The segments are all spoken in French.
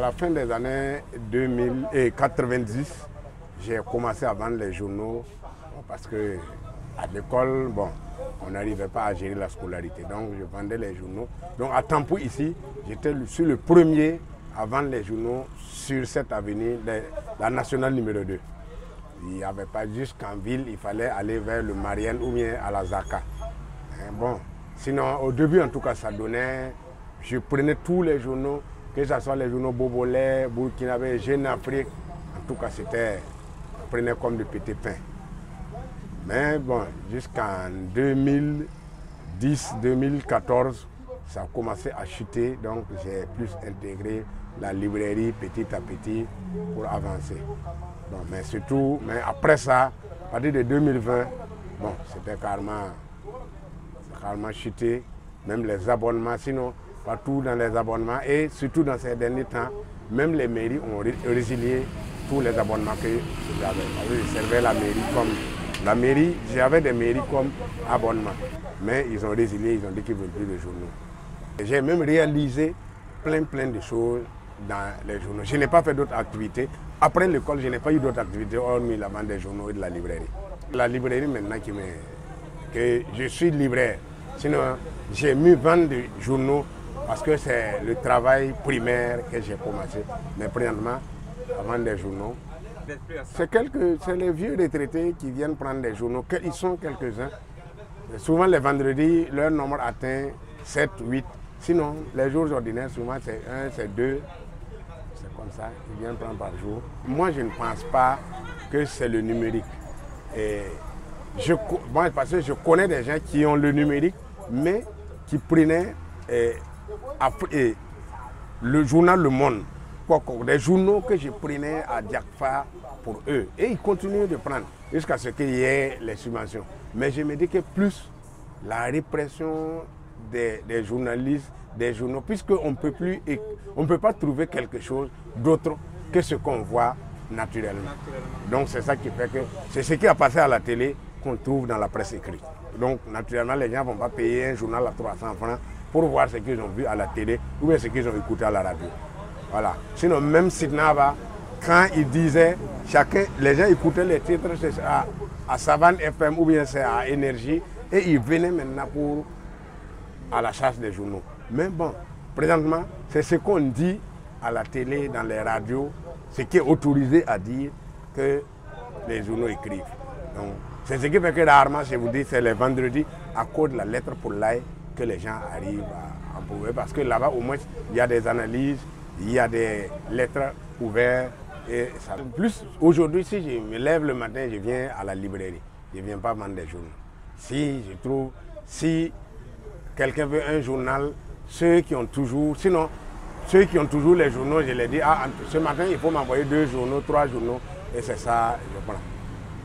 la fin des années 90, j'ai commencé à vendre les journaux parce que à l'école, bon, on n'arrivait pas à gérer la scolarité. Donc je vendais les journaux. Donc à Tampou ici, j'étais le premier à vendre les journaux sur cette avenue, la nationale numéro 2. Il n'y avait pas jusqu'en ville, il fallait aller vers le Marienne ou bien à la Zaka. Bon, sinon au début en tout cas ça donnait, je prenais tous les journaux, que ce soit les journaux Bobolais, Burkinabé, Jeune Afrique, en tout cas c'était, je prenais comme de petits pains. Mais bon, jusqu'en 2010-2014, ça a commencé à chuter, donc j'ai plus intégré la librairie petit à petit pour avancer. Bon, mais surtout, mais après ça, à partir de 2020, bon, c'était carrément chuté, même les abonnements, sinon partout dans les abonnements et surtout dans ces derniers temps, même les mairies ont résilié tous les abonnements que j'avais. Je servais la mairie comme... La mairie, j'avais des mairies comme abonnement, mais ils ont résilié, ils ont dit qu'ils ne veulent plus de journaux. J'ai même réalisé plein de choses dans les journaux. Je n'ai pas fait d'autres activités. Après l'école, je n'ai pas eu d'autres activités hormis la vente des journaux et de la librairie. La librairie maintenant que je suis libraire. Sinon, j'ai mis vendre des journaux parce que c'est le travail primaire que j'ai commencé. Mais présentement, à vendre des journaux. C'est les vieux retraités qui viennent prendre des journaux. Ils sont quelques-uns. Souvent les vendredis, leur nombre atteint 7, 8. Sinon, les jours ordinaires, souvent c'est 1, c'est 2. C'est comme ça, ils viennent prendre par jour. Moi, je ne pense pas que c'est le numérique. Parce que je connais des gens qui ont le numérique, mais qui prenaient le journal Le Monde. Des journaux que je prenais à Diakfa pour eux. Et ils continuent de prendre jusqu'à ce qu'il y ait les subventions. Mais je me dis que plus la répression des journalistes, des journaux, puisqu'on ne peut pas trouver quelque chose d'autre que ce qu'on voit naturellement. Donc c'est ça qui fait que c'est ce qui a passé à la télé qu'on trouve dans la presse écrite. Donc naturellement les gens ne vont pas payer un journal à 300 francs pour voir ce qu'ils ont vu à la télé ou bien ce qu'ils ont écouté à la radio. Voilà. Sinon, même Sidnaba, quand il disait, les gens écoutaient les titres à Savane FM ou bien c'est à Énergie et ils venaient maintenant à la chasse des journaux. Mais bon, présentement, c'est ce qu'on dit à la télé, dans les radios, ce qui est autorisé à dire que les journaux écrivent. Donc, c'est ce qui fait que rarement, je vous dis, c'est les vendredis, à cause de la lettre pour l'ail, que les gens arrivent à prouver. Parce que là-bas, au moins, il y a des analyses, il y a des lettres ouvertes. Et ça. Plus aujourd'hui, si je me lève le matin, je viens à la librairie. Je ne viens pas vendre des journaux. Si quelqu'un veut un journal, ceux qui ont toujours les journaux, je les dis, ce matin, il faut m'envoyer 2 journaux, 3 journaux, et c'est ça, je prends.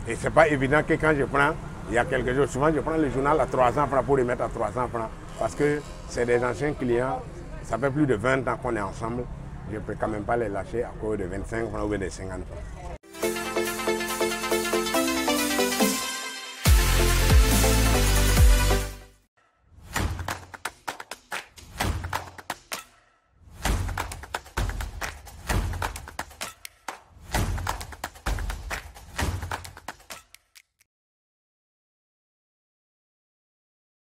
Et ce n'est pas évident que quand je prends, il y a quelque chose. Souvent, je prends le journal à 300 francs pour les mettre à 300 francs, parce que c'est des anciens clients, ça fait plus de 20 ans qu'on est ensemble. Je ne peux quand même pas les lâcher à cause de 25 francs ou de 50 francs.